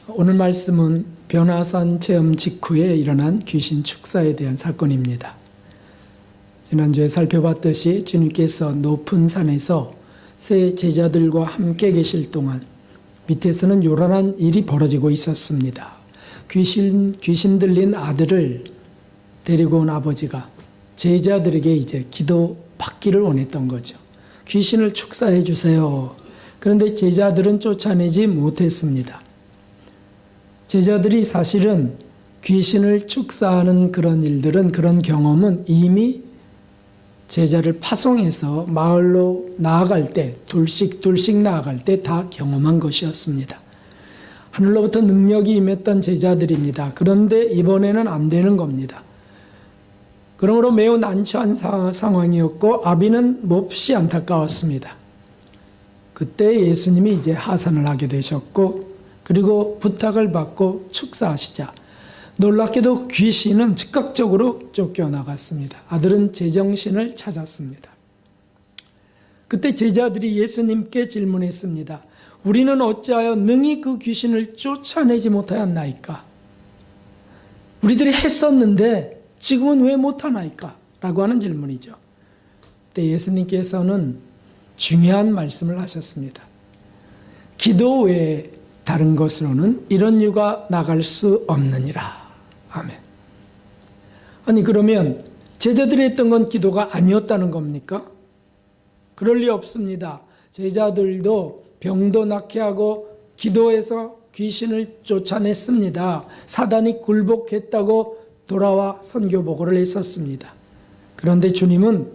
오늘 말씀은 변화산 체험 직후에 일어난 귀신 축사에 대한 사건입니다. 지난주에 살펴봤듯이 주님께서 높은 산에서 세 제자들과 함께 계실 동안 밑에서는 요란한 일이 벌어지고 있었습니다. 귀신 들린 아들을 데리고 온 아버지가 제자들에게 이제 기도 받기를 원했던 거죠. 귀신을 축사해 주세요. 그런데 제자들은 쫓아내지 못했습니다. 제자들이 사실은 귀신을 축사하는 그런 일들은, 그런 경험은 이미 제자를 파송해서 마을로 나아갈 때, 둘씩 나아갈 때 다 경험한 것이었습니다. 하늘로부터 능력이 임했던 제자들입니다. 그런데 이번에는 안 되는 겁니다. 그러므로 매우 난처한 상황이었고 아비는 몹시 안타까웠습니다. 그때 예수님이 이제 하산을 하게 되셨고, 그리고 부탁을 받고 축사하시자 놀랍게도 귀신은 즉각적으로 쫓겨나갔습니다. 아들은 제정신을 찾았습니다. 그때 제자들이 예수님께 질문했습니다. 우리는 어찌하여 능히 그 귀신을 쫓아내지 못하였나이까? 우리들이 했었는데 지금은 왜 못하나이까? 라고 하는 질문이죠. 그때 예수님께서는 중요한 말씀을 하셨습니다. 기도 외에 다른 것으로는 이런 유가 나갈 수 없느니라. 아멘. 아니, 그러면 제자들이 했던 건 기도가 아니었다는 겁니까? 그럴 리 없습니다. 제자들도 병도 낫게 하고 기도해서 귀신을 쫓아냈습니다. 사단이 굴복했다고 돌아와 선교 보고를 했었습니다. 그런데 주님은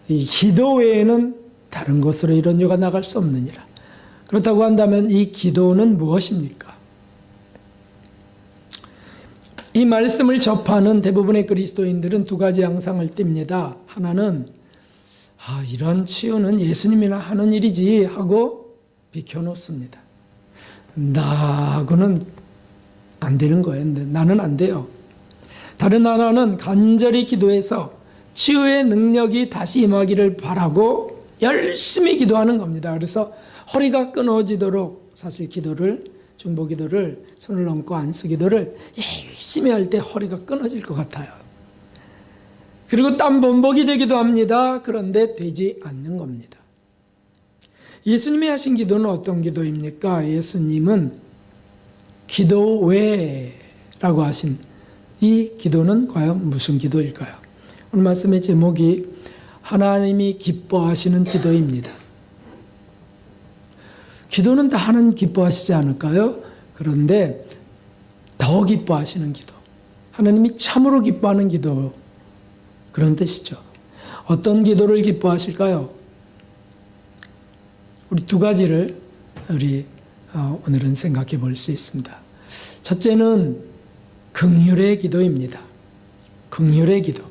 이 기도 외에는 다른 것으로 이런 유가 나갈 수 없느니라. 그렇다고 한다면 이 기도는 무엇입니까? 이 말씀을 접하는 대부분의 그리스도인들은 두 가지 양상을 띱니다. 하나는 이런 치유는 예수님이나 하는 일이지 하고 비켜놓습니다. 나하고는 안 되는 거예요. 나는 안 돼요. 다른 하나는 간절히 기도해서 치유의 능력이 다시 임하기를 바라고 열심히 기도하는 겁니다. 그래서 허리가 끊어지도록, 사실 기도를, 중보 기도를, 손을 얹고 안수 기도를 열심히 할 때 허리가 끊어질 것 같아요. 그리고 땀 범벅이 되기도 합니다. 그런데 되지 않는 겁니다. 예수님이 하신 기도는 어떤 기도입니까? 예수님은 기도 외라고 하신 이 기도는 과연 무슨 기도일까요? 오늘 말씀의 제목이 하나님이 기뻐하시는 기도입니다. 기도는 다 하나님 기뻐하시지 않을까요? 그런데 더 기뻐하시는 기도, 하나님이 참으로 기뻐하는 기도, 그런 뜻이죠. 어떤 기도를 기뻐하실까요? 우리 두 가지를 오늘은 생각해 볼 수 있습니다. 첫째는 긍휼의 기도입니다. 긍휼의 기도,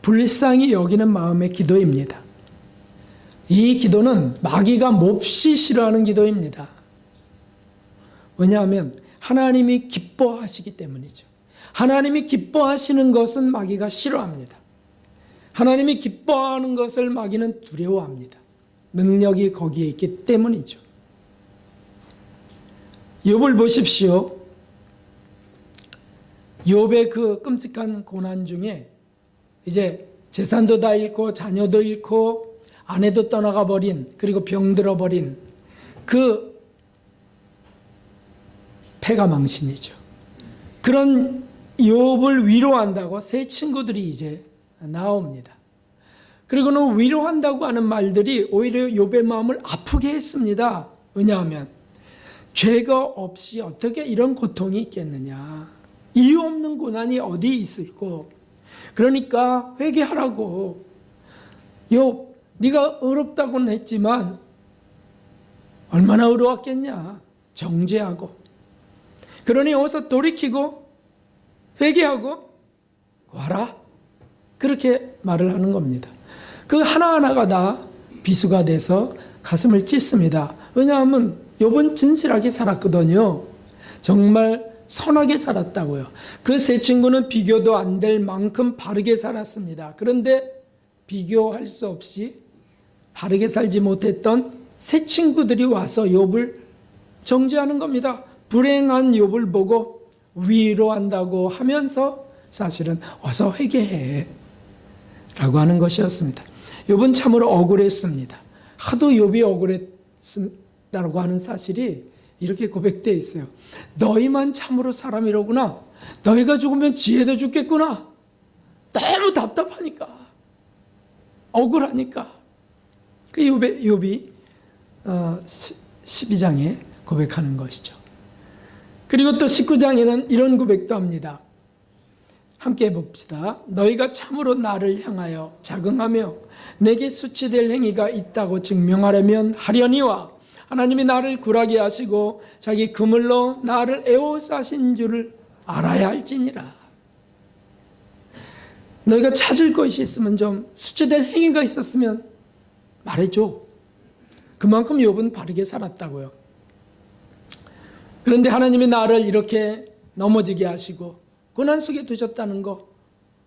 불쌍히 여기는 마음의 기도입니다. 이 기도는 마귀가 몹시 싫어하는 기도입니다. 왜냐하면 하나님이 기뻐하시기 때문이죠. 하나님이 기뻐하시는 것은 마귀가 싫어합니다. 하나님이 기뻐하는 것을 마귀는 두려워합니다. 능력이 거기에 있기 때문이죠. 욥을 보십시오. 욥의 그 끔찍한 고난 중에 이제 재산도 다 잃고 자녀도 잃고 아내도 떠나가 버린, 그리고 병들어 버린 그 패가 망신이죠. 그런 욥을 위로한다고 세 친구들이 이제 나옵니다. 그리고는 위로한다고 하는 말들이 오히려 욥의 마음을 아프게 했습니다. 왜냐하면 죄가 없이 어떻게 이런 고통이 있겠느냐, 이유 없는 고난이 어디 있을고, 그러니까 회개하라고. 욥, 네가 의롭다고는 했지만 얼마나 의로웠겠냐, 정죄하고. 그러니 어서 돌이키고 회개하고 와라. 그렇게 말을 하는 겁니다. 그 하나하나가 다 비수가 돼서 가슴을 찢습니다. 왜냐하면 욥은 진실하게 살았거든요. 정말 선하게 살았다고요. 그 세 친구는 비교도 안 될 만큼 바르게 살았습니다. 그런데 비교할 수 없이 바르게 살지 못했던 세 친구들이 와서 욥을 정죄하는 겁니다. 불행한 욥을 보고 위로한다고 하면서 사실은 어서 회개해 라고 하는 것이었습니다. 욥은 참으로 억울했습니다. 하도 욥이 억울했다고 하는 사실이 이렇게 고백되어 있어요. 너희만 참으로 사람이로구나. 너희가 죽으면 지혜도 죽겠구나. 너무 답답하니까, 억울하니까. 그 욥이 12장에 고백하는 것이죠. 그리고 또 19장에는 이런 고백도 합니다. 함께 봅시다. 너희가 참으로 나를 향하여 자긍하며 내게 수치될 행위가 있다고 증명하려면 하려니와 하나님이 나를 굴하게 하시고 자기 그물로 나를 에워싸신 줄을 알아야 할지니라. 너희가 찾을 것이 있으면, 좀 수치될 행위가 있었으면 말해줘. 그만큼 욥은 바르게 살았다고요. 그런데 하나님이 나를 이렇게 넘어지게 하시고 고난 속에 두셨다는 거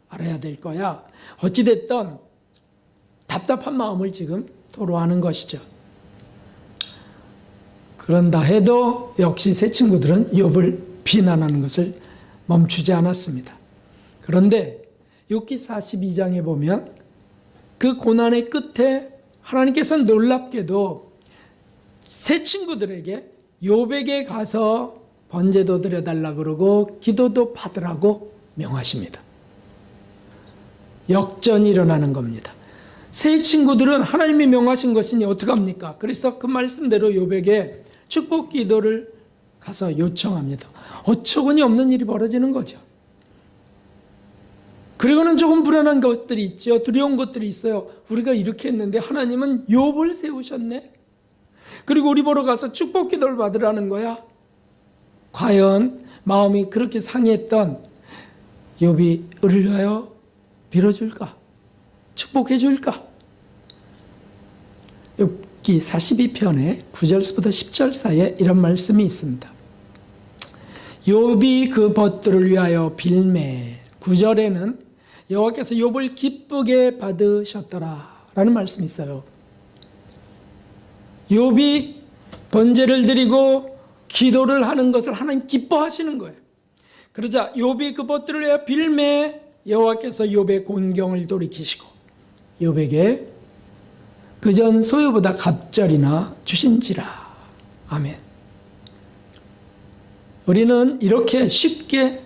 알아야 될 거야. 어찌됐든 답답한 마음을 지금 토로하는 것이죠. 그런다 해도 역시 세 친구들은 욥을 비난하는 것을 멈추지 않았습니다. 그런데 욥기 42장에 보면 그 고난의 끝에 하나님께서 놀랍게도 세 친구들에게 욥에게 가서 번제도 드려달라 그러고 기도도 받으라고 명하십니다. 역전이 일어나는 겁니다. 세 친구들은 하나님이 명하신 것이니 어떡합니까? 그래서 그 말씀대로 욥에게 축복 기도를 가서 요청합니다. 어처구니 없는 일이 벌어지는 거죠. 그리고는 조금 불안한 것들이 있죠. 두려운 것들이 있어요. 우리가 이렇게 했는데 하나님은 욥을 세우셨네. 그리고 우리 보러 가서 축복 기도를 받으라는 거야. 과연 마음이 그렇게 상했던 욥이 우리를 위하여 빌어줄까? 축복해줄까? 욥기 42편에 9절부터 10절 사이에 이런 말씀이 있습니다. 욥이 그 벗들을 위하여 빌매. 9절에는 여호와께서 욥을 기쁘게 받으셨더라 라는 말씀이 있어요. 욥이 번제를 드리고 기도를 하는 것을 하나님 기뻐하시는 거예요. 그러자 욥이 그 벗들을 위하여 빌매 여호와께서 욥의 곤경을 돌이키시고 욥에게 그전 소유보다 갑절이나 주신지라. 아멘. 우리는 이렇게 쉽게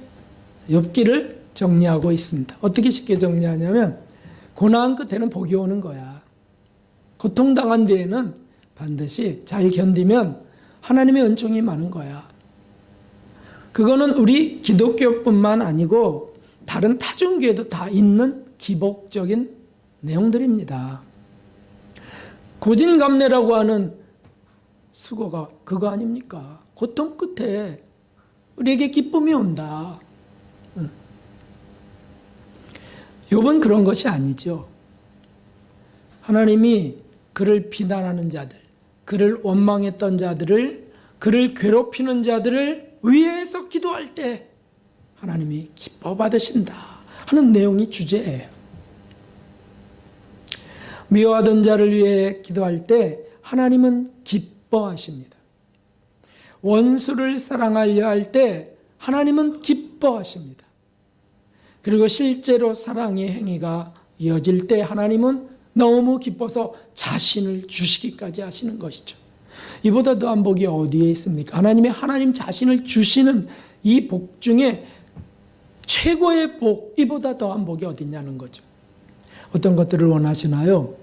욥기를 정리하고 있습니다. 어떻게 쉽게 정리하냐면 고난 끝에는 복이 오는 거야. 고통당한 뒤에는 반드시 잘 견디면 하나님의 은총이 많은 거야. 그거는 우리 기독교뿐만 아니고 다른 타종교에도 다 있는 기복적인 내용들입니다. 고진감래라고 하는 수고가 그거 아닙니까? 고통 끝에 우리에게 기쁨이 온다. 욥은 그런 것이 아니죠. 하나님이 그를 비난하는 자들, 그를 원망했던 자들을, 그를 괴롭히는 자들을 위해서 기도할 때 하나님이 기뻐 받으신다 하는 내용이 주제예요. 미워하던 자를 위해 기도할 때 하나님은 기뻐하십니다. 원수를 사랑하려 할 때 하나님은 기뻐하십니다. 그리고 실제로 사랑의 행위가 이어질 때 하나님은 너무 기뻐서 자신을 주시기까지 하시는 것이죠. 이보다 더한 복이 어디에 있습니까? 하나님 자신을 주시는 이 복 중에 최고의 복, 이보다 더한 복이 어디 있냐는 거죠. 어떤 것들을 원하시나요?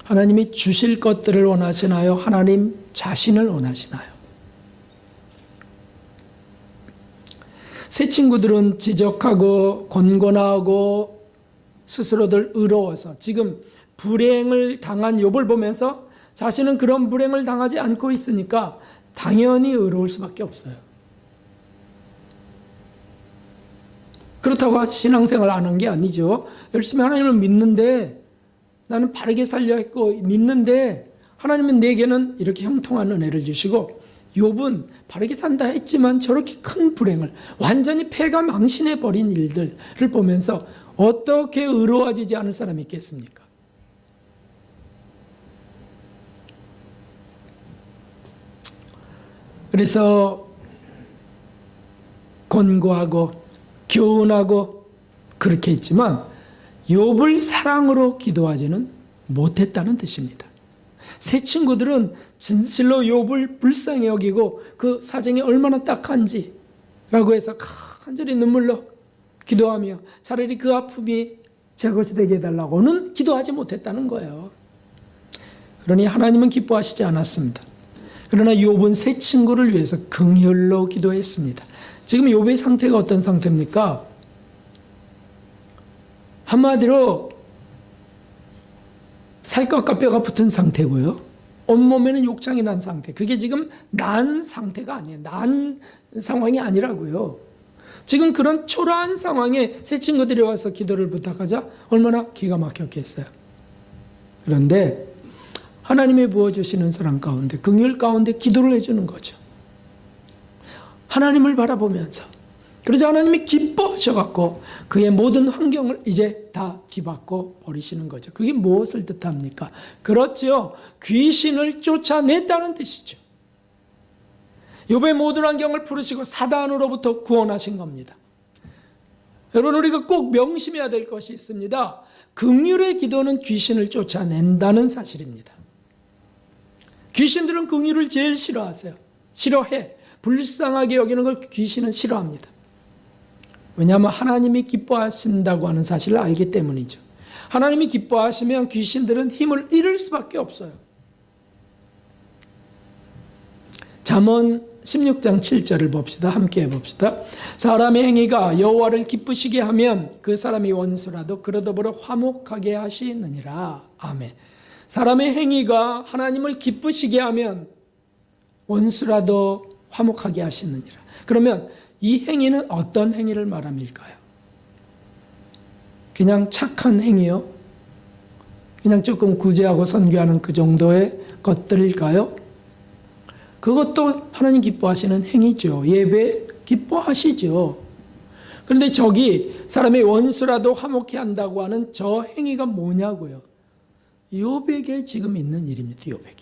하나님이 주실 것들을 원하시나요? 하나님 자신을 원하시나요? 세 친구들은 지적하고 권고나하고 스스로들 의로워서 지금 불행을 당한 욥을 보면서 자신은 그런 불행을 당하지 않고 있으니까 당연히 의로울 수밖에 없어요. 그렇다고 신앙생활 안 한 게 아니죠. 열심히 하나님을 믿는데, 나는 바르게 살려 했고 믿는데 하나님은 내게는 이렇게 형통한 은혜를 주시고, 욥은 바르게 산다 했지만 저렇게 큰 불행을, 완전히 패가 망신해버린 일들을 보면서 어떻게 의로워지지 않을 사람이 있겠습니까? 그래서 권고하고 교훈하고 그렇게 했지만 욥을 사랑으로 기도하지는 못했다는 뜻입니다. 세 친구들은 진실로 욥을 불쌍히 여기고 그 사정이 얼마나 딱한지 라고 해서 간절히 눈물로 기도하며 차라리 그 아픔이 제 것이 되게 해달라고는 기도하지 못했다는 거예요. 그러니 하나님은 기뻐하시지 않았습니다. 그러나 욥은 세 친구를 위해서 긍휼로 기도했습니다. 지금 욥의 상태가 어떤 상태입니까? 한마디로 살갗과 뼈가 붙은 상태고요. 온몸에는 욕창이 난 상태. 그게 지금 난 상태가 아니에요. 난 상황이 아니라고요. 지금 그런 초라한 상황에 세 친구들이 와서 기도를 부탁하자 얼마나 기가 막혔겠어요. 그런데 하나님이 부어주시는 사랑 가운데, 긍휼 가운데 기도를 해주는 거죠. 하나님을 바라보면서. 그러자 하나님이 기뻐하셔갖고 그의 모든 환경을 이제 다 뒤바꿔 버리시는 거죠. 그게 무엇을 뜻합니까? 그렇죠. 귀신을 쫓아냈다는 뜻이죠. 욥의 모든 환경을 풀으시고 사단으로부터 구원하신 겁니다. 여러분, 우리가 꼭 명심해야 될 것이 있습니다. 긍휼의 기도는 귀신을 쫓아낸다는 사실입니다. 귀신들은 긍휼을 제일 싫어하세요. 싫어해. 불쌍하게 여기는 걸 귀신은 싫어합니다. 왜냐하면 하나님이 기뻐하신다고 하는 사실을 알기 때문이죠. 하나님이 기뻐하시면 귀신들은 힘을 잃을 수밖에 없어요. 잠언 16장 7절을 봅시다. 함께 해봅시다. 사람의 행위가 여호와를 기쁘시게 하면 그 사람이 원수라도 그로 더불어 화목하게 하시느니라. 아멘. 사람의 행위가 하나님을 기쁘시게 하면 원수라도 화목하게 하시느니라. 그러면 이 행위는 어떤 행위를 말합니까요? 그냥 착한 행위요? 그냥 조금 구제하고 선교하는 그 정도의 것들일까요? 그것도 하나님 기뻐하시는 행위죠. 예배 기뻐하시죠. 그런데 저기 사람의 원수라도 화목해 한다고 하는 저 행위가 뭐냐고요? 욥에게 지금 있는 일입니다. 욥에게.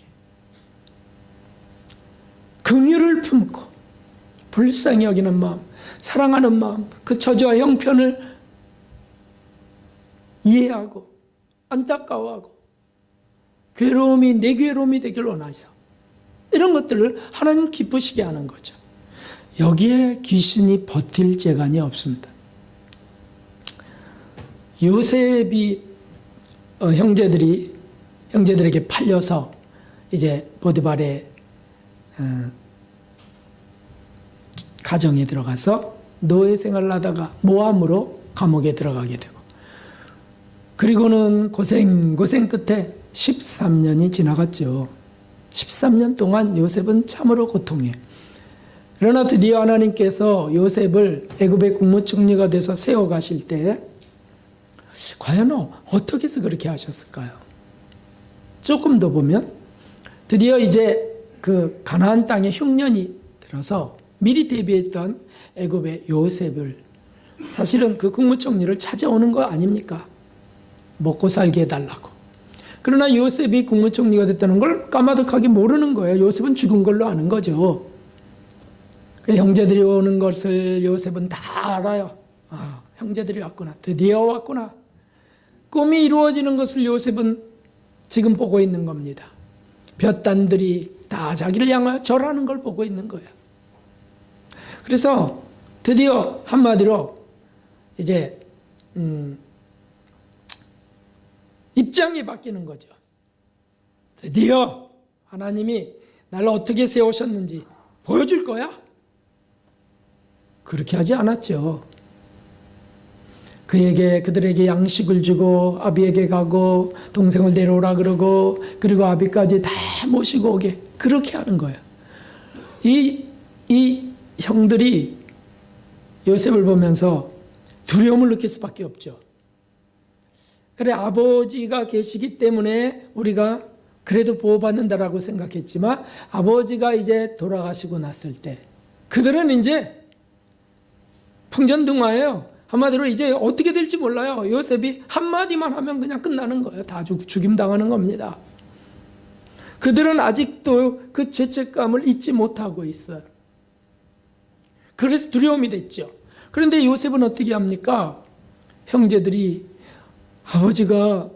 긍휼을 품고 불쌍히 여기는 마음, 사랑하는 마음, 그 저주와 형편을 이해하고 안타까워하고 괴로움이 내 괴로움이 되길 원하셔. 이런 것들을 하나님 기쁘시게 하는 거죠. 여기에 귀신이 버틸 재간이 없습니다. 요셉이 형제들에게 팔려서 이제 보디발의 가정에 들어가서 노예 생활을 하다가 모함으로 감옥에 들어가게 되고, 그리고는 고생 끝에 13년이 지나갔죠. 13년 동안 요셉은 참으로 고통해. 그러나 드디어 하나님께서 요셉을 애굽의 국무총리가 돼서 세워가실 때 과연 어떻게 해서 그렇게 하셨을까요? 조금 더 보면 드디어 이제 그 가나안 땅에 흉년이 들어서 미리 대비했던 애굽의 요셉을, 사실은 그 국무총리를 찾아오는 거 아닙니까? 먹고 살게 해달라고. 그러나 요셉이 국무총리가 됐다는 걸 까마득하게 모르는 거예요. 요셉은 죽은 걸로 아는 거죠. 형제들이 오는 것을 요셉은 다 알아요. 아, 형제들이 왔구나. 드디어 왔구나. 꿈이 이루어지는 것을 요셉은 지금 보고 있는 겁니다. 볕단들이 다 자기를 향하여 절하는 걸 보고 있는 거예요. 그래서 드디어 한마디로 이제 입장이 바뀌는 거죠. 드디어 하나님이 나를 어떻게 세우셨는지 보여줄 거야? 그렇게 하지 않았죠. 그들에게 양식을 주고 아비에게 가고 동생을 데려오라 그러고, 그리고 아비까지 다 모시고 오게, 그렇게 하는 거예요. 이 형들이 요셉을 보면서 두려움을 느낄 수밖에 없죠. 그래, 아버지가 계시기 때문에 우리가 그래도 보호받는다라고 생각했지만, 아버지가 이제 돌아가시고 났을 때 그들은 이제 풍전등화예요. 한마디로 이제 어떻게 될지 몰라요. 요셉이 한마디만 하면 그냥 끝나는 거예요. 다 죽임당하는 겁니다. 그들은 아직도 그 죄책감을 잊지 못하고 있어요. 그래서 두려움이 됐죠. 그런데 요셉은 어떻게 합니까? 형제들이 아버지가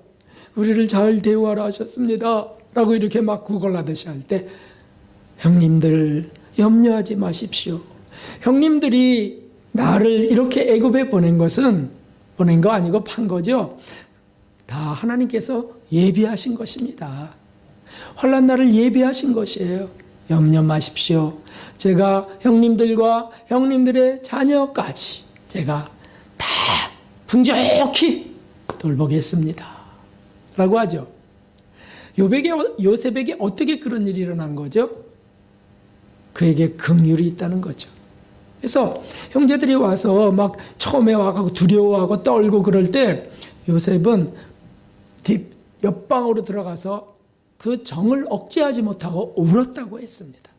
우리를 잘 대우하라 하셨습니다 라고 이렇게 막 구걸하듯이 할 때, 형님들 염려하지 마십시오. 형님들이 나를 이렇게 애굽에 보낸 거 아니고 판 거죠. 다 하나님께서 예비하신 것입니다. 환난 날을 예비하신 것이에요. 염려 마십시오. 제가 형님들과 형님들의 자녀까지 제가 다 풍족히 돌보겠습니다 라고 하죠. 요셉에게 어떻게 그런 일이 일어난 거죠? 그에게 긍휼이 있다는 거죠. 그래서 형제들이 와서 막 처음에 와가지고 두려워하고 떨고 그럴 때 요셉은 옆방으로 들어가서 그 정을 억제하지 못하고 울었다고 했습니다.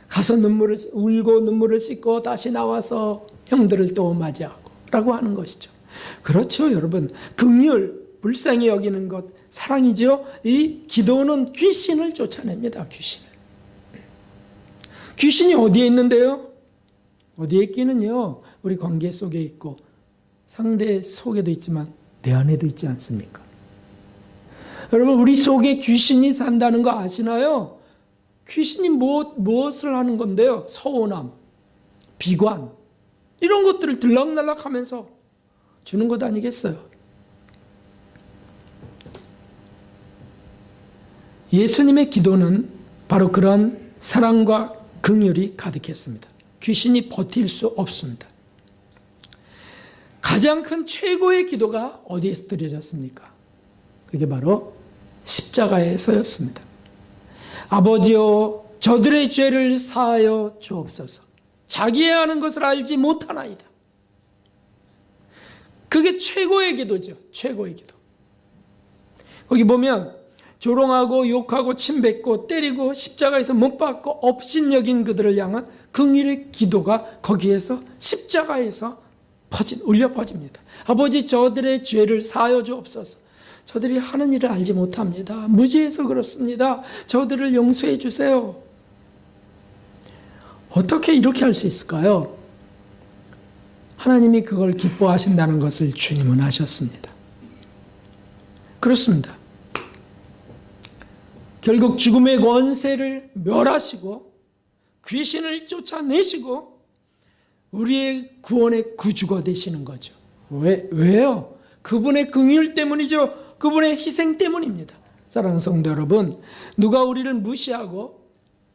가서 울고 눈물을 씻고 다시 나와서 형들을 또 맞이하고 라고 하는 것이죠. 그렇죠, 여러분. 긍휼, 불쌍히 여기는 것, 사랑이죠. 이 기도는 귀신을 쫓아냅니다. 귀신이 어디에 있는데요? 어디에 있기는요, 우리 관계 속에 있고 상대 속에도 있지만 내 안에도 있지 않습니까? 여러분, 우리 속에 귀신이 산다는 거 아시나요? 귀신이 무엇을 하는 건데요? 서운함, 비관, 이런 것들을 들락날락 하면서 주는 것 아니겠어요? 예수님의 기도는 바로 그런 사랑과 긍휼이 가득했습니다. 귀신이 버틸 수 없습니다. 가장 큰 최고의 기도가 어디에서 드려졌습니까? 그게 바로 십자가에서였습니다. 아버지여, 저들의 죄를 사하여 주옵소서. 자기의 하는 것을 알지 못하나이다. 그게 최고의 기도죠. 최고의 기도. 거기 보면 조롱하고 욕하고 침뱉고 때리고 십자가에서 못 박고 업신여긴 그들을 향한 긍휼의 기도가 거기에서 십자가에서 울려 퍼집니다. 아버지, 저들의 죄를 사하여 주옵소서. 저들이 하는 일을 알지 못합니다. 무지해서 그렇습니다. 저들을 용서해 주세요. 어떻게 이렇게 할 수 있을까요? 하나님이 그걸 기뻐하신다는 것을 주님은 아셨습니다. 그렇습니다. 결국 죽음의 권세를 멸하시고 귀신을 쫓아내시고 우리의 구원의 구주가 되시는 거죠. 왜요? 그분의 긍휼 때문이죠. 그분의 희생 때문입니다. 사랑하는 성도 여러분, 누가 우리를 무시하고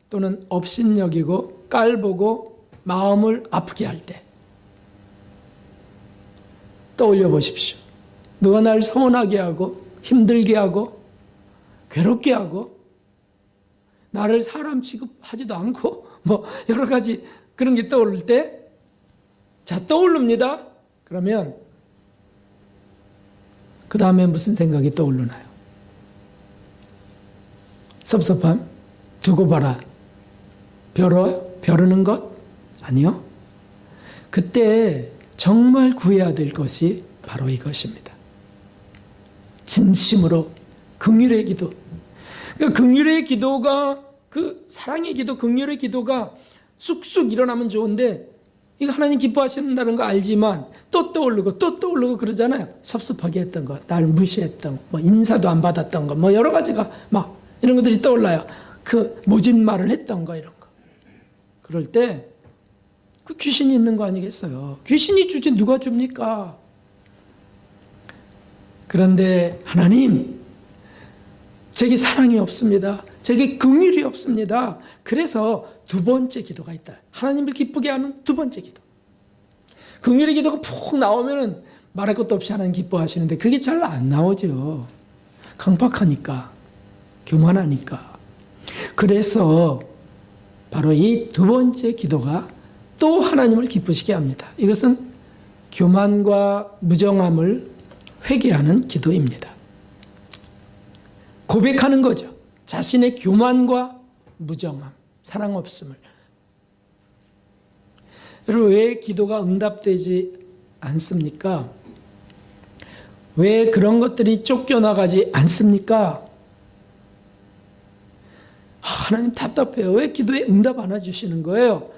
또는 업신여기고 깔보고 마음을 아프게 할 때 떠올려 보십시오. 누가 날 서운하게 하고 힘들게 하고 괴롭게 하고 나를 사람 취급하지도 않고 뭐 여러 가지 그런 게 떠오를 때, 자, 떠오릅니다. 그러면 그 다음에 무슨 생각이 떠오르나요? 섭섭함? 두고 봐라. 벼르는 것? 아니요. 그때 정말 구해야 될 것이 바로 이것입니다. 진심으로 긍휼의 기도. 그러니까 긍휼의 기도가, 그 사랑의 기도, 긍휼의 기도가 쑥쑥 일어나면 좋은데, 이거 하나님 기뻐하신다는 거 알지만 또 떠오르고 그러잖아요. 섭섭하게 했던 거, 날 무시했던 거, 뭐 인사도 안 받았던 거, 뭐 여러 가지가 막 이런 것들이 떠올라요. 그 모진 말을 했던 거, 이런 거. 그럴 때 그 귀신이 있는 거 아니겠어요? 귀신이 주지 누가 줍니까? 그런데 하나님, 제게 사랑이 없습니다. 제게 긍휼이 없습니다. 그래서 두 번째 기도가 있다. 하나님을 기쁘게 하는 두 번째 기도. 긍휼의 기도가 푹 나오면은 말할 것도 없이 하나님 기뻐하시는데 그게 잘 안 나오죠. 강박하니까, 교만하니까. 그래서 바로 이 두 번째 기도가 또 하나님을 기쁘시게 합니다. 이것은 교만과 무정함을 회개하는 기도입니다. 고백하는 거죠. 자신의 교만과 무정함, 사랑 없음을. 여러분, 왜 기도가 응답되지 않습니까? 왜 그런 것들이 쫓겨나가지 않습니까? 하나님 답답해요. 왜 기도에 응답 안 해주시는 거예요?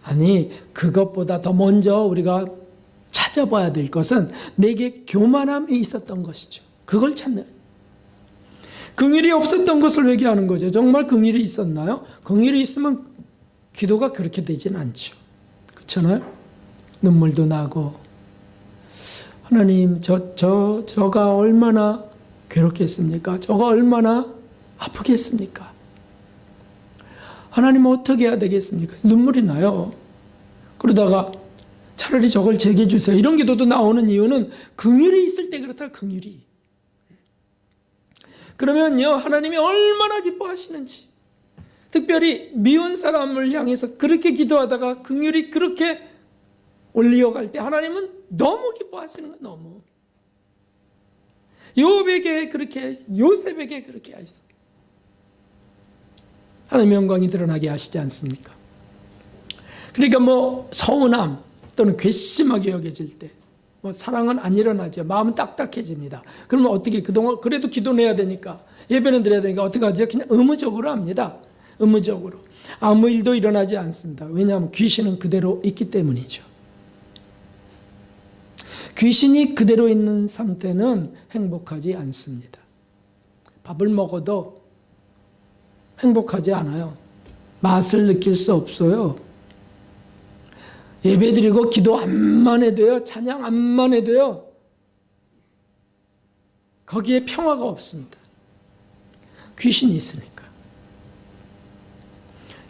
아니, 그것보다 더 먼저 우리가 찾아봐야 될 것은 내게 교만함이 있었던 것이죠. 그걸 찾는. 긍휼이 없었던 것을 회개하는 거죠. 정말 긍휼이 있었나요? 긍휼이 있으면 기도가 그렇게 되진 않죠. 그렇잖아요? 눈물도 나고, 하나님, 저가 얼마나 괴롭겠습니까? 저가 얼마나 아프겠습니까? 하나님 어떻게 해야 되겠습니까? 눈물이 나요. 그러다가 차라리 저걸 제게 주세요. 이런 기도도 나오는 이유는 긍휼이 있을 때 그렇다, 긍휼이. 그러면요, 하나님이 얼마나 기뻐하시는지. 특별히 미운 사람을 향해서 그렇게 기도하다가 긍휼이 그렇게 올리어갈 때 하나님은 너무 기뻐하시는 거예요. 너무. 요셉에게 그렇게 하셨어요. 하나님의 영광이 드러나게 하시지 않습니까? 그러니까 서운함 또는 괘씸하게 여겨질 때 사랑은 안 일어나죠. 마음은 딱딱해집니다. 그러면 어떻게, 그동안 그래도 기도내야 되니까, 예배는 드려야 되니까 어떻게 하죠? 그냥 의무적으로 합니다. 의무적으로. 아무 일도 일어나지 않습니다. 왜냐하면 귀신은 그대로 있기 때문이죠. 귀신이 그대로 있는 상태는 행복하지 않습니다. 밥을 먹어도 행복하지 않아요. 맛을 느낄 수 없어요. 예배드리고 기도 암만 해도요, 찬양 암만 해도요, 거기에 평화가 없습니다. 귀신이 있으니까.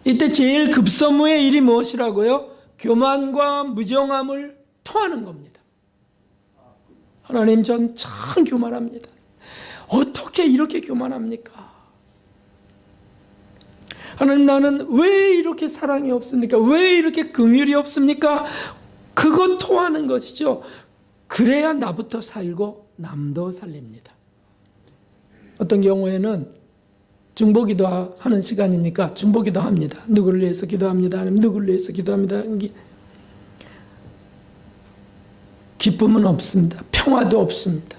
이때 제일 급선무의 일이 무엇이라고요? 교만과 무정함을 토하는 겁니다. 하나님, 전 참 교만합니다. 어떻게 이렇게 교만합니까? 하나님, 나는 왜 이렇게 사랑이 없습니까? 왜 이렇게 긍휼이 없습니까? 그것 토하는 것이죠. 그래야 나부터 살고 남도 살립니다. 어떤 경우에는 중보기도 하는 시간이니까 중보기도 합니다. 누구를 위해서 기도합니다. 아니면 누구를 위해서 기도합니다. 기쁨은 없습니다. 평화도 없습니다.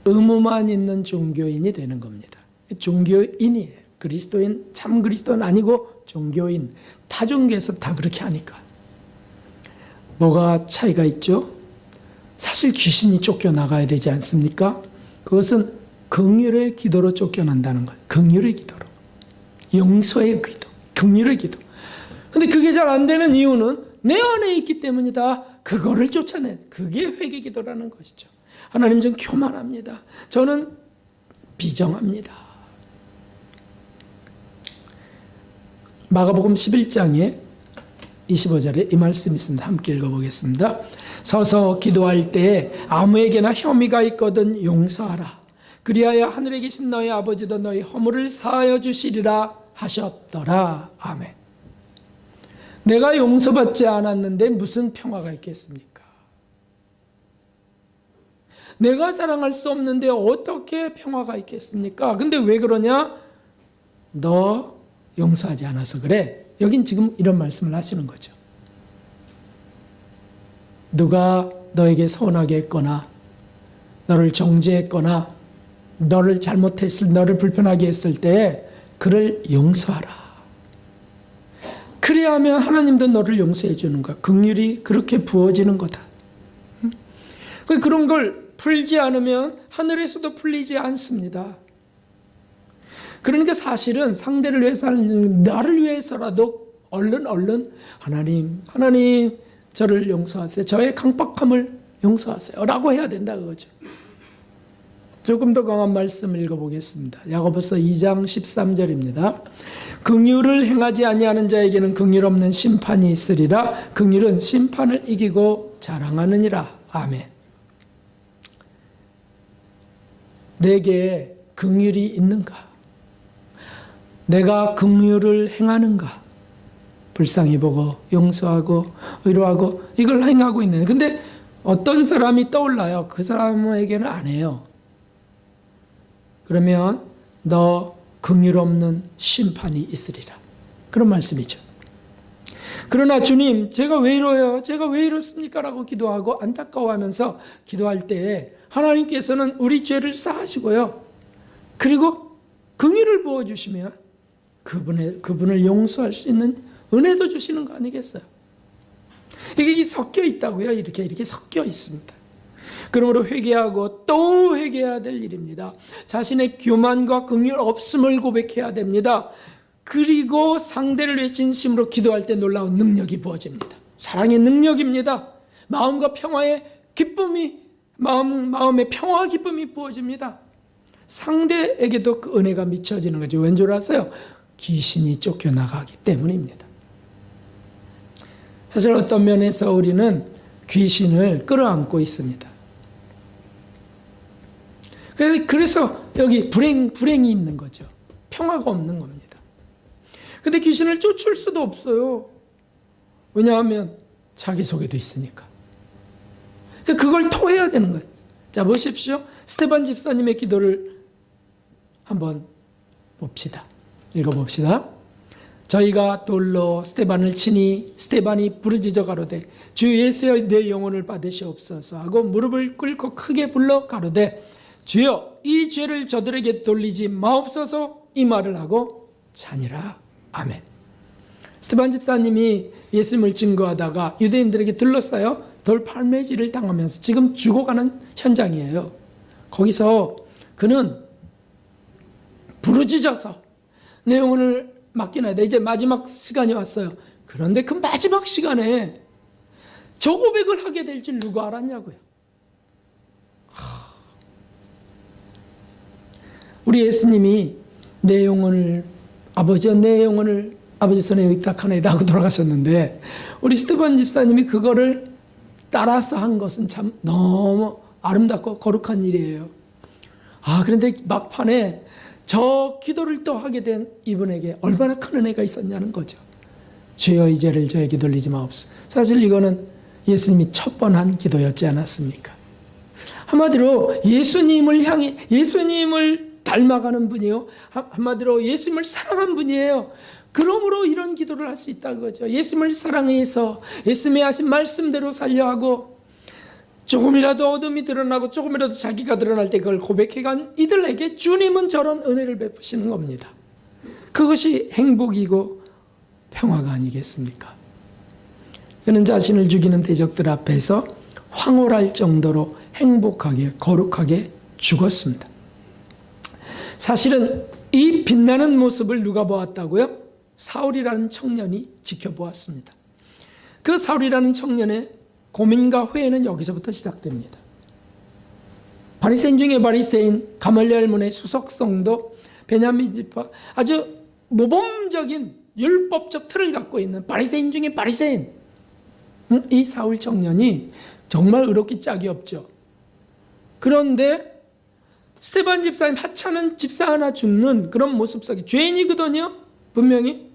의무만 있는 종교인이 되는 겁니다. 종교인이에요. 그리스도인, 참 그리스도는 아니고 종교인. 타 종교에서 다 그렇게 하니까. 뭐가 차이가 있죠? 사실 귀신이 쫓겨나가야 되지 않습니까? 그것은 긍휼의 기도로 쫓겨난다는 거예요. 긍휼의 기도로. 용서의 기도. 긍휼의 기도. 근데 그게 잘 안 되는 이유는 내 안에 있기 때문이다. 그거를 쫓아내. 그게 회개 기도라는 것이죠. 하나님, 전 교만합니다. 저는 비정합니다. 마가복음 11장에 25절에 이 말씀이 있습니다. 함께 읽어보겠습니다. 서서 기도할 때 아무에게나 혐의가 있거든 용서하라. 그리하여 하늘에 계신 너희 아버지도 너희 허물을 사하여 주시리라 하셨더라. 아멘. 내가 용서받지 않았는데 무슨 평화가 있겠습니까? 내가 사랑할 수 없는데 어떻게 평화가 있겠습니까? 근데 왜 그러냐? 너 용서하지 않아서 그래. 여긴 지금 이런 말씀을 하시는 거죠. 누가 너에게 서운하게 했거나 너를 정죄했거나 너를 너를 불편하게 했을 때 그를 용서하라. 그래야 하면 하나님도 너를 용서해 주는 거야. 긍휼이 그렇게 부어지는 거다. 그런 걸 풀지 않으면 하늘에서도 풀리지 않습니다. 그러니까 사실은 상대를 위해서 하는, 나를 위해서라도 얼른 하나님 저를 용서하세요. 저의 강박함을 용서하세요. 라고 해야 된다 그거죠. 조금 더 강한 말씀을 읽어보겠습니다. 야고보서 2장 13절입니다. 긍휼을 행하지 아니하는 자에게는 긍휼 없는 심판이 있으리라. 긍휼은 심판을 이기고 자랑하느니라. 아멘. 내게 긍휼이 있는가? 내가 긍휼을 행하는가? 불쌍히 보고 용서하고 위로하고 이걸 행하고 있는. 근데 어떤 사람이 떠올라요. 그 사람에게는 안 해요. 그러면 너 긍휼 없는 심판이 있으리라. 그런 말씀이죠. 그러나 주님, 제가 왜 이러요? 제가 왜 이렇습니까? 라고 기도하고 안타까워하면서 기도할 때 하나님께서는 우리 죄를 사하시고요. 그리고 긍휼을 부어주시면 그분을 용서할 수 있는 은혜도 주시는 거 아니겠어요? 이게 섞여 있다고요. 이렇게 섞여 있습니다. 그러므로 회개하고 또 회개해야 될 일입니다. 자신의 교만과 긍휼 없음을 고백해야 됩니다. 그리고 상대를 위해 진심으로 기도할 때 놀라운 능력이 부어집니다. 사랑의 능력입니다. 마음과 평화의 기쁨이, 마음의 평화와 기쁨이 부어집니다. 상대에게도 그 은혜가 미쳐지는 거죠. 왠 줄 아세요? 귀신이 쫓겨나가기 때문입니다. 사실 어떤 면에서 우리는 귀신을 끌어안고 있습니다. 그래서 여기 불행이 있는 거죠. 평화가 없는 겁니다. 근데 귀신을 쫓을 수도 없어요. 왜냐하면 자기 속에도 있으니까. 그걸 토해야 되는 거예요. 자, 보십시오. 스테반 집사님의 기도를 한번 봅시다. 읽어봅시다. 저희가 돌로 스테반을 치니 스테반이 부르짖어 가로되 주 예수여 내 영혼을 받으시옵소서 하고 무릎을 꿇고 크게 불러 가로되 주여 이 죄를 저들에게 돌리지 마옵소서 이 말을 하고 자니라. 아멘. 스테반 집사님이 예수님을 증거하다가 유대인들에게 둘러싸여 돌팔매질을 당하면서 지금 죽어가는 현장이에요. 거기서 그는 부르짖어서 내 영혼을 맡기나이다. 이제 마지막 시간이 왔어요. 그런데 그 마지막 시간에 저 고백을 하게 될 줄 누가 알았냐고요. 우리 예수님이 내 영혼을 아버지여 내 영혼을 아버지 손에 의탁하나이다 하고 돌아가셨는데 우리 스테반 집사님이 그거를 따라서 한 것은 참 너무 아름답고 거룩한 일이에요. 그런데 막판에 저 기도를 또 하게 된 이분에게 얼마나 큰 은혜가 있었냐는 거죠. 주여 이 죄를 저에게 돌리지 마옵소서. 사실 이거는 예수님이 첫 번 한 기도였지 않았습니까? 한마디로 예수님을 닮아가는 분이요. 한마디로 예수님을 사랑한 분이에요. 그러므로 이런 기도를 할 수 있다는 거죠. 예수님을 사랑해서 예수님이 하신 말씀대로 살려 하고 조금이라도 어둠이 드러나고 조금이라도 자기가 드러날 때 그걸 고백해간 이들에게 주님은 저런 은혜를 베푸시는 겁니다. 그것이 행복이고 평화가 아니겠습니까? 그는 자신을 죽이는 대적들 앞에서 황홀할 정도로 행복하게 거룩하게 죽었습니다. 사실은 이 빛나는 모습을 누가 보았다고요? 사울이라는 청년이 지켜보았습니다. 그 사울이라는 청년의 고민과 회의는 여기서부터 시작됩니다. 바리새인 중에 바리새인, 가말리엘 문의 수석성도, 베냐민 지파, 아주 모범적인 율법적 틀을 갖고 있는 바리새인 중에 바리새인, 이 사울 청년이 정말 의롭기 짝이 없죠. 그런데 스테반 집사님 하찮은 집사 하나 죽는 그런 모습 속에 죄인이거든요. 분명히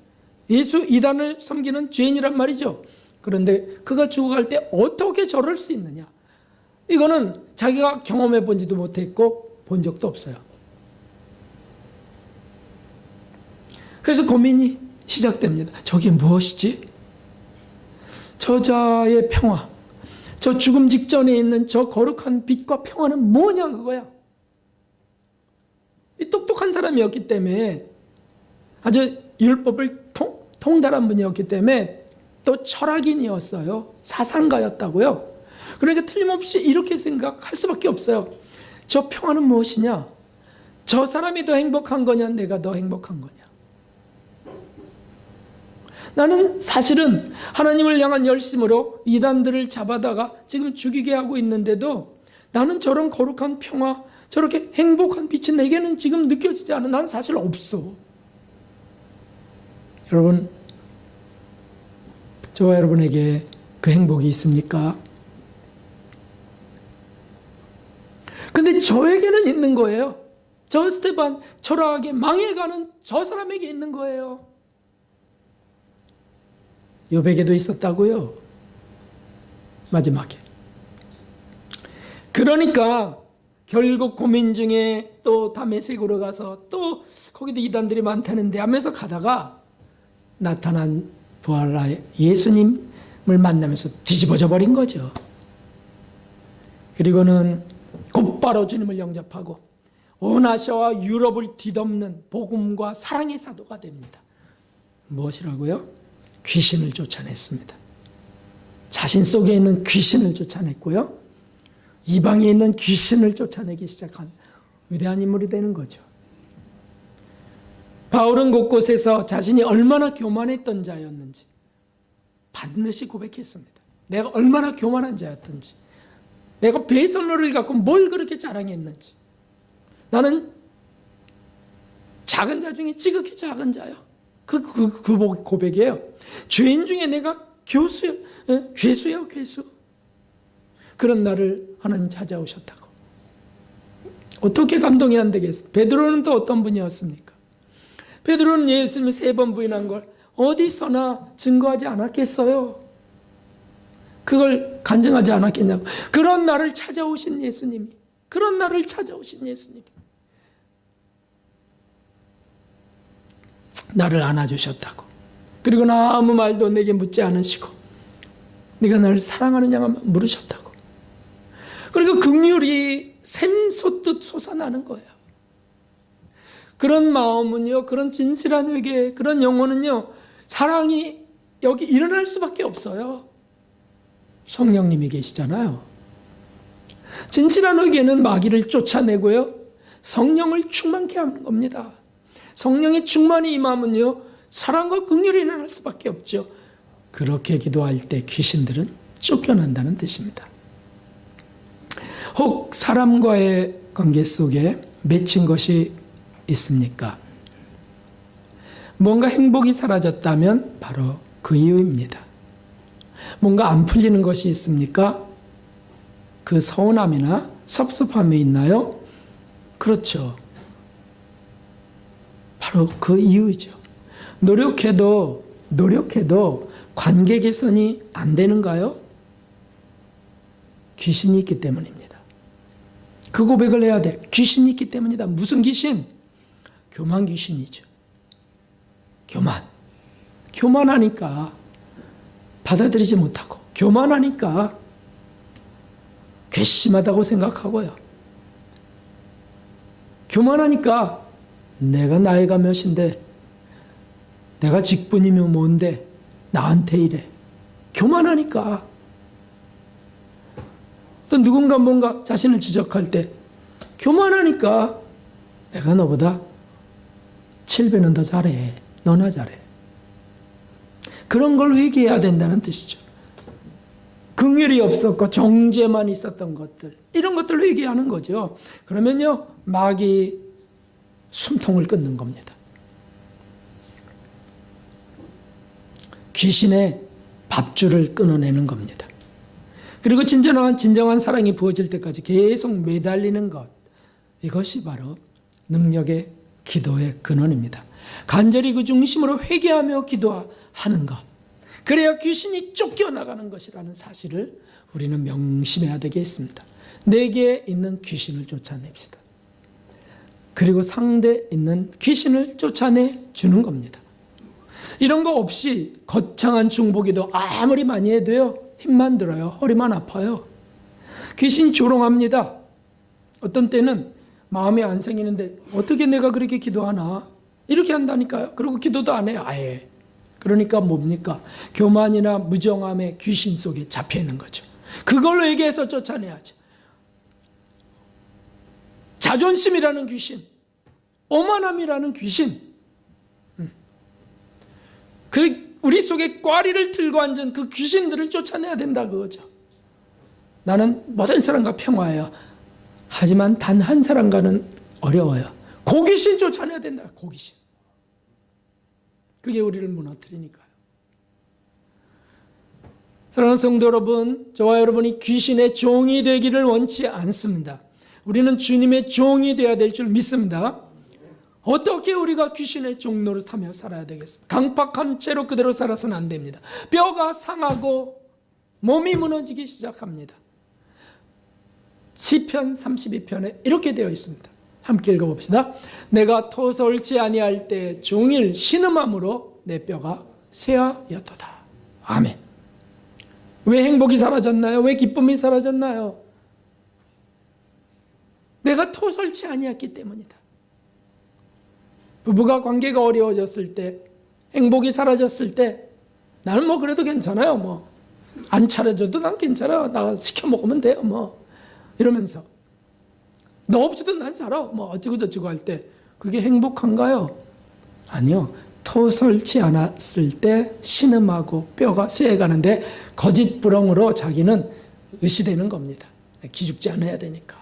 예수 이단을 섬기는 죄인이란 말이죠. 그런데 그가 죽어갈 때 어떻게 저럴 수 있느냐? 이거는 자기가 경험해 본지도 못했고 본 적도 없어요. 그래서 고민이 시작됩니다. 저게 무엇이지? 저자의 평화, 저 죽음 직전에 있는 저 거룩한 빛과 평화는 뭐냐 그거야. 이 똑똑한 사람이었기 때문에 아주 율법을 통달한 분이었기 때문에 또 철학인이었어요. 사상가였다고요. 그러니까 틀림없이 이렇게 생각할 수밖에 없어요. 저 평화는 무엇이냐? 저 사람이 더 행복한 거냐? 내가 더 행복한 거냐? 나는 사실은 하나님을 향한 열심으로 이단들을 잡아다가 지금 죽이게 하고 있는데도 나는 저런 거룩한 평화, 저렇게 행복한 빛이 내게는 지금 느껴지지 않아. 난 사실 없어. 여러분, 저와 여러분에게 그 행복이 있습니까? 근데 저에게는 있는 거예요. 저 스테반, 초라하게 망해가는 저 사람에게 있는 거예요. 욥에게도 있었다고요. 마지막에. 그러니까 결국 고민 중에 또 다메섹으로 가서 또 거기도 이단들이 많다는데 하면서 가다가 나타난 부활의 예수님을 만나면서 뒤집어져 버린 거죠. 그리고는 곧바로 주님을 영접하고 온 아시아와 유럽을 뒤덮는 복음과 사랑의 사도가 됩니다. 무엇이라고요? 귀신을 쫓아냈습니다. 자신 속에 있는 귀신을 쫓아냈고요. 이방에 있는 귀신을 쫓아내기 시작한 위대한 인물이 되는 거죠. 바울은 곳곳에서 자신이 얼마나 교만했던 자였는지 반드시 고백했습니다. 내가 얼마나 교만한 자였던지, 내가 배설로를 갖고 뭘 그렇게 자랑했는지. 나는 작은 자 중에 지극히 작은 자야. 그 고백이에요. 죄인 중에 내가 괴수야, 괴수. 그런 나를 하나님 찾아오셨다고. 어떻게 감동이 안 되겠어? 베드로는 또 어떤 분이었습니까? 베드로는 예수님을 3번 부인한 걸 어디서나 증거하지 않았겠어요? 그걸 간증하지 않았겠냐고. 그런 나를 찾아오신 예수님이, 나를 안아주셨다고. 그리고 아무 말도 내게 묻지 않으시고 네가 나를 사랑하느냐고 물으셨다고. 그리고 긍휼이 샘솟듯 솟아나는 거예요. 그런 마음은요, 그런 진실한 회개, 그런 영혼은요, 사랑이 여기 일어날 수밖에 없어요. 성령님이 계시잖아요. 진실한 회개는 마귀를 쫓아내고요, 성령을 충만케 하는 겁니다. 성령의 충만이 임하면요, 사랑과 긍휼이 일어날 수밖에 없죠. 그렇게 기도할 때 귀신들은 쫓겨난다는 뜻입니다. 혹 사람과의 관계 속에 맺힌 것이 있습니까? 뭔가 행복이 사라졌다면 바로 그 이유입니다. 뭔가 안 풀리는 것이 있습니까? 그 서운함이나 섭섭함이 있나요? 그렇죠. 바로 그 이유이죠. 노력해도 관계 개선이 안 되는가요? 귀신이 있기 때문입니다. 그 고백을 해야 돼. 귀신이 있기 때문이다. 무슨 귀신? 교만 귀신이죠. 교만하니까 받아들이지 못하고, 교만하니까 괘씸하다고 생각하고요. 교만하니까 내가 나이가 몇인데, 내가 직분이면 뭔데 나한테 이래. 교만하니까. 또 누군가 뭔가 자신을 지적할 때 교만하니까 내가 너보다 7배는 더 잘해. 너나 잘해. 그런 걸 회개해야 된다는 뜻이죠. 긍휼이 없었고 정죄만 있었던 것들, 이런 것들을 회개하는 거죠. 그러면요, 마귀 숨통을 끊는 겁니다. 귀신의 밥줄을 끊어내는 겁니다. 그리고 진정한 사랑이 부어질 때까지 계속 매달리는 것, 이것이 바로 능력의 기도의 근원입니다. 간절히 그 중심으로 회개하며 기도하는 것, 그래야 귀신이 쫓겨나가는 것이라는 사실을 우리는 명심해야 되겠습니다. 내게 있는 귀신을 쫓아냅시다. 그리고 상대에 있는 귀신을 쫓아내주는 겁니다. 이런 거 없이 거창한 중보기도 아무리 많이 해도요, 힘만 들어요. 허리만 아파요. 귀신 조롱합니다. 어떤 때는 마음에 안 생기는데 어떻게 내가 그렇게 기도하나? 이렇게 한다니까요. 그리고 기도도 안 해요. 아예. 그러니까 뭡니까? 교만이나 무정함의 귀신 속에 잡혀 있는 거죠. 그걸로 얘기해서 쫓아내야죠. 자존심이라는 귀신, 오만함이라는 귀신, 우리 속에 꽈리를 들고 앉은 그 귀신들을 쫓아내야 된다 그거죠. 나는 모든 사람과 평화해요. 하지만 단 한 사람과는 어려워요. 고귀신 쫓아내야 된다. 고귀신. 그게 우리를 무너뜨리니까요. 사랑하는 성도 여러분, 저와 여러분이 귀신의 종이 되기를 원치 않습니다. 우리는 주님의 종이 되어야 될 줄 믿습니다. 어떻게 우리가 귀신의 종 노릇하며 살아야 되겠습니까? 강팍한 채로 그대로 살아서는 안 됩니다. 뼈가 상하고 몸이 무너지기 시작합니다. 시편 32편에 이렇게 되어 있습니다. 함께 읽어봅시다. 내가 토설지 아니할 때 종일 신음함으로 내 뼈가 쇠하였도다. 아멘. 왜 행복이 사라졌나요? 왜 기쁨이 사라졌나요? 내가 토설지 아니했기 때문이다. 부부가 관계가 어려워졌을 때, 행복이 사라졌을 때, 나는 뭐 그래도 괜찮아요. 안 차려줘도 난 괜찮아. 나 시켜 먹으면 돼요. 뭐 이러면서 너 없이도 난 살아. 뭐 어쩌고 저쩌고 할 때 그게 행복한가요? 아니요. 토설치 않았을 때 신음하고 뼈가 쇠해가는데 거짓부렁으로 자기는 의시되는 겁니다. 기죽지 않아야 되니까.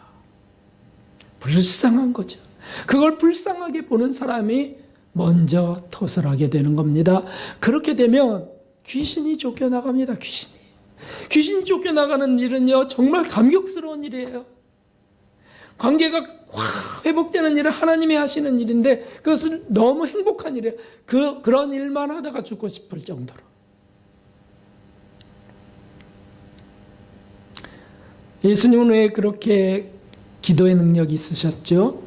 불쌍한 거죠. 그걸 불쌍하게 보는 사람이 먼저 토설하게 되는 겁니다. 그렇게 되면 귀신이 쫓겨나갑니다. 귀신이 쫓겨나가는 일은요, 정말 감격스러운 일이에요. 관계가 확 회복되는 일은 하나님이 하시는 일인데 그것은 너무 행복한 일이에요. 그런 일만 하다가 죽고 싶을 정도로. 예수님은 왜 그렇게 기도의 능력이 있으셨죠?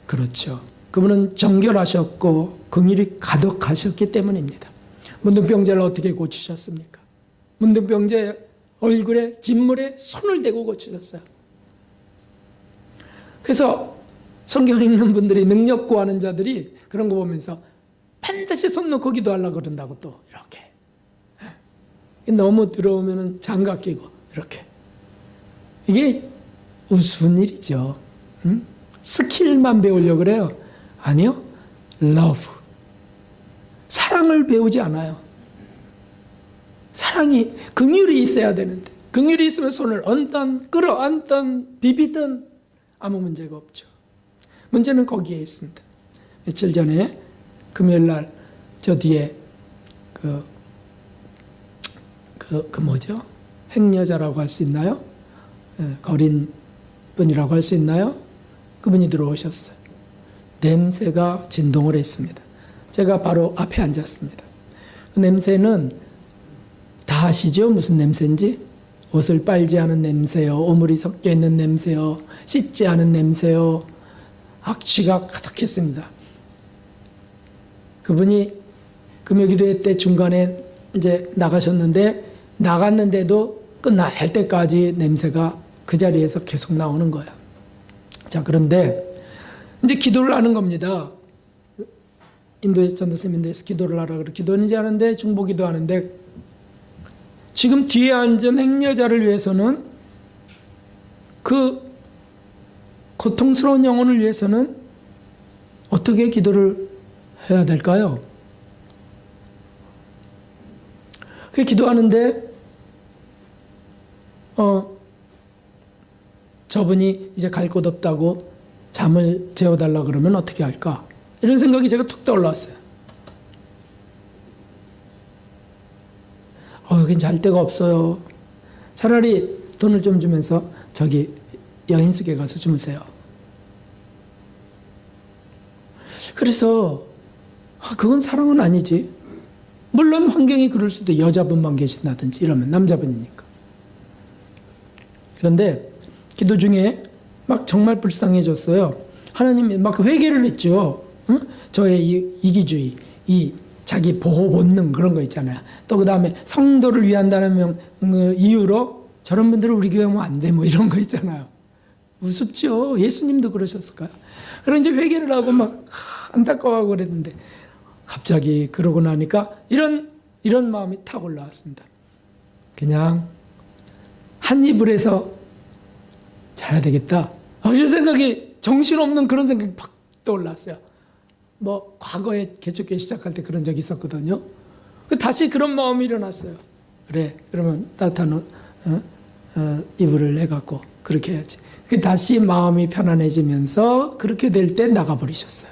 그렇죠. 그분은 정결하셨고 긍휼이 가득하셨기 때문입니다. 문둥병자를 어떻게 고치셨습니까? 문둥병자의 얼굴에 진물에 손을 대고 고치셨어요. 그래서 성경 읽는 분들이 능력 구하는 자들이 그런 거 보면서 반드시 손 놓고 기도하려고 그런다고 또 이렇게. 너무 들어오면 장갑 끼고 이렇게. 이게 우스운 일이죠. 스킬만 배우려고 그래요. 아니요. 러브. 사랑을 배우지 않아요. 사랑이, 긍휼이 있어야 되는데 긍휼이 있으면 손을 얹든 끌어안든 비비든 아무 문제가 없죠. 문제는 거기에 있습니다. 며칠 전에 금요일 날 저 뒤에 뭐죠? 행여자라고 할 수 있나요? 거린 분이라고 할 수 있나요? 그분이 들어오셨어요. 냄새가 진동을 했습니다. 제가 바로 앞에 앉았습니다. 그 냄새는 다 아시죠? 무슨 냄새인지? 옷을 빨지 않은 냄새요, 오물이 섞여 있는 냄새요, 씻지 않은 냄새요, 악취가 가득했습니다. 그분이 금요기도회 때 중간에 이제 나가셨는데 나갔는데도 끝날 때까지 냄새가 그 자리에서 계속 나오는 거야. 자, 그런데 이제 기도를 하는 겁니다. 인도에서 전도쌤 인도에서 기도를 하라 그래. 기도는 이제 하는데 중보기도 하는데 지금 뒤에 앉은 행여자를 위해서는 그 고통스러운 영혼을 위해서는 어떻게 기도를 해야 될까요? 그 기도하는데 저분이 이제 갈 곳 없다고 잠을 재워달라 그러면 어떻게 할까? 이런 생각이 제가 툭 떠올랐어요. 여긴 잘 데가 없어요. 차라리 돈을 좀 주면서 저기 여인숙에 가서 주무세요. 그래서 그건 사랑은 아니지. 물론 환경이 그럴 수도, 여자분만 계신다든지 이러면, 남자분이니까. 그런데 기도 중에 막 정말 불쌍해졌어요. 하나님이 막 회개를 했죠. 응? 저의 이기주의, 이 자기 보호 본능 그런 거 있잖아요. 또 그 다음에 성도를 위한다는 이유로 저런 분들은 우리 교회 오면 안 돼, 뭐 이런 거 있잖아요. 우습죠. 예수님도 그러셨을까요? 그런 이제 회개를 하고 막 안타까워하고 그랬는데 갑자기 그러고 나니까 이런 마음이 탁 올라왔습니다. 그냥 한 이불에서 자야 되겠다. 이런 생각이, 정신없는 그런 생각이 팍 떠올랐어요. 뭐 과거에 개척교회 시작할 때 그런 적이 있었거든요. 다시 그런 마음이 일어났어요. 그래, 그러면 따뜻한 이불을 해갖고 그렇게 해야지. 다시 마음이 편안해지면서 그렇게 될 때 나가버리셨어요.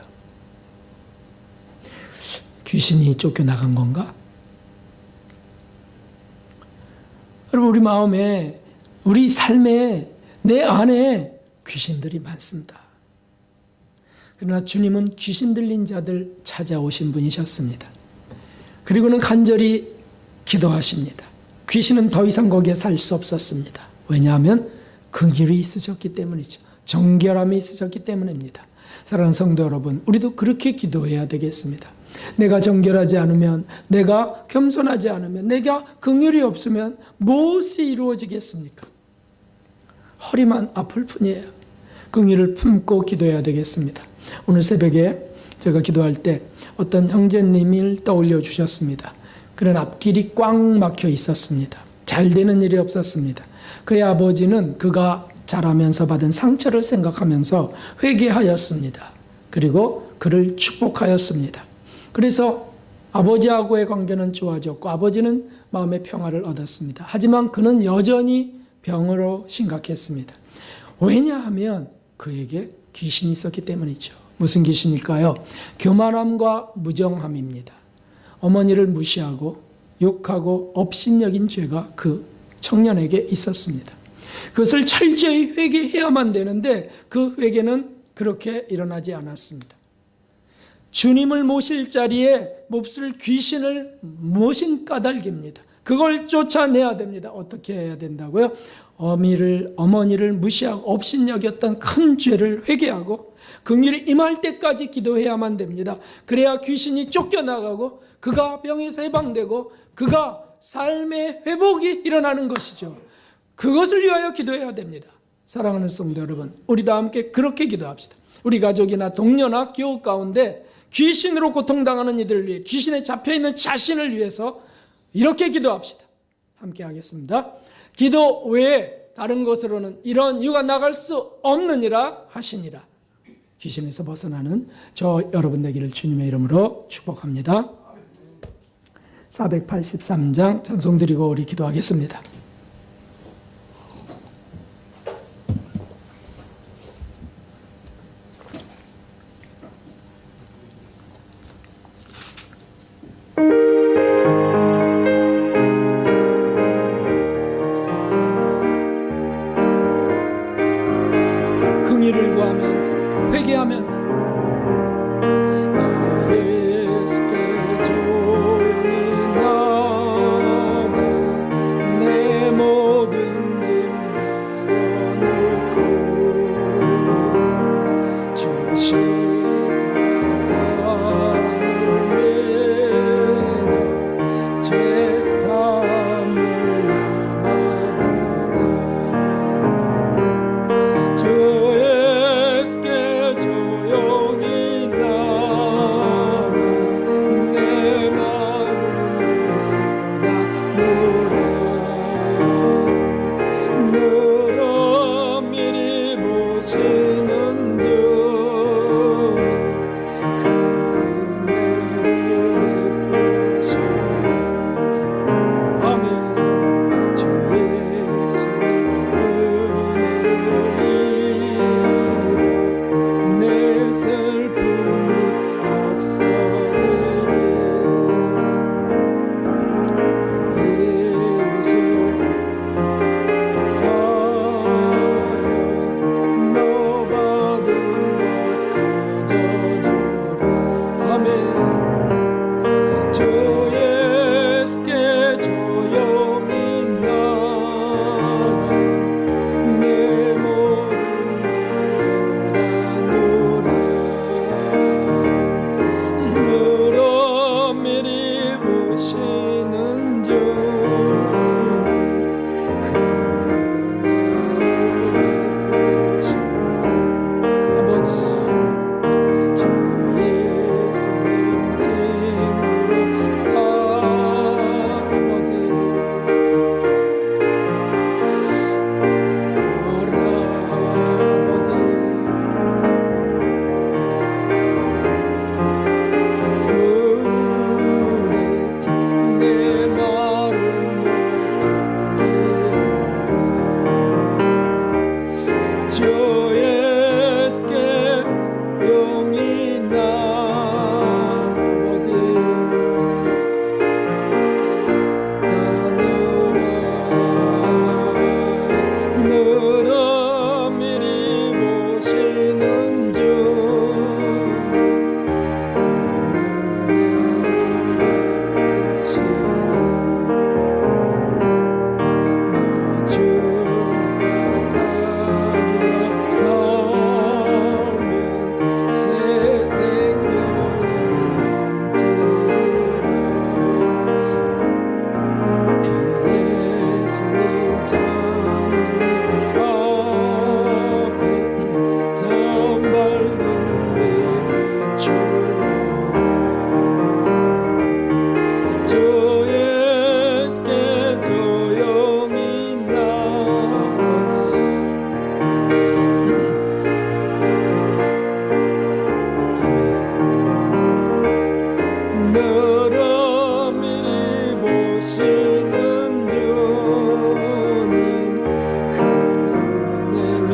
귀신이 쫓겨나간 건가? 여러분, 우리 마음에, 우리 삶에, 내 안에 귀신들이 많습니다. 그러나 주님은 귀신 들린 자들 찾아오신 분이셨습니다. 그리고는 간절히 기도하십니다. 귀신은 더 이상 거기에 살 수 없었습니다. 왜냐하면 긍휼이 있으셨기 때문이죠. 정결함이 있으셨기 때문입니다. 사랑하는 성도 여러분, 우리도 그렇게 기도해야 되겠습니다. 내가 정결하지 않으면, 내가 겸손하지 않으면, 내가 긍휼이 없으면 무엇이 이루어지겠습니까? 허리만 아플 뿐이에요. 긍휼을 품고 기도해야 되겠습니다. 오늘 새벽에 제가 기도할 때 어떤 형제님을 떠올려 주셨습니다. 그런 앞길이 꽉 막혀 있었습니다. 잘 되는 일이 없었습니다. 그의 아버지는 그가 자라면서 받은 상처를 생각하면서 회개하였습니다. 그리고 그를 축복하였습니다. 그래서 아버지하고의 관계는 좋아졌고 아버지는 마음의 평화를 얻었습니다. 하지만 그는 여전히 병으로 심각했습니다. 왜냐하면 그에게 귀신이 있었기 때문이죠. 무슨 귀신일까요? 교만함과 무정함입니다. 어머니를 무시하고 욕하고 업신여긴 죄가 그 청년에게 있었습니다. 그것을 철저히 회개해야만 되는데 그 회개는 그렇게 일어나지 않았습니다. 주님을 모실 자리에 몹쓸 귀신을 모신 까닭입니다. 그걸 쫓아내야 됩니다. 어떻게 해야 된다고요? 어머니를 무시하고 업신여겼던 큰 죄를 회개하고 긍휼이 임할 때까지 기도해야만 됩니다. 그래야 귀신이 쫓겨나가고 그가 병에서 해방되고 그가 삶의 회복이 일어나는 것이죠. 그것을 위하여 기도해야 됩니다. 사랑하는 성도 여러분, 우리 다 함께 그렇게 기도합시다. 우리 가족이나 동료나 교우 가운데 귀신으로 고통당하는 이들을 위해, 귀신에 잡혀있는 자신을 위해서 이렇게 기도합시다. 함께 하겠습니다. 기도 외에 다른 것으로는 이런 이유가 나갈 수 없느니라 하시니라. 귀신에서 벗어나는 저 여러분 되기를 주님의 이름으로 축복합니다. 483장 찬송 드리고 우리 기도하겠습니다. 긍휼을 구하면서 회개하면서 나의 숲에 조용히 나가 내 모든 짐 내려놓고 주 십자가 사랑을 매다 죄사함을 받으라. 주의 조용히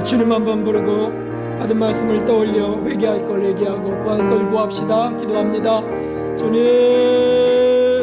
주님 한번 부르고 받은 말씀을 떠올려 회개할 걸 회개하고 구할 걸 구합시다. 기도합니다. 주님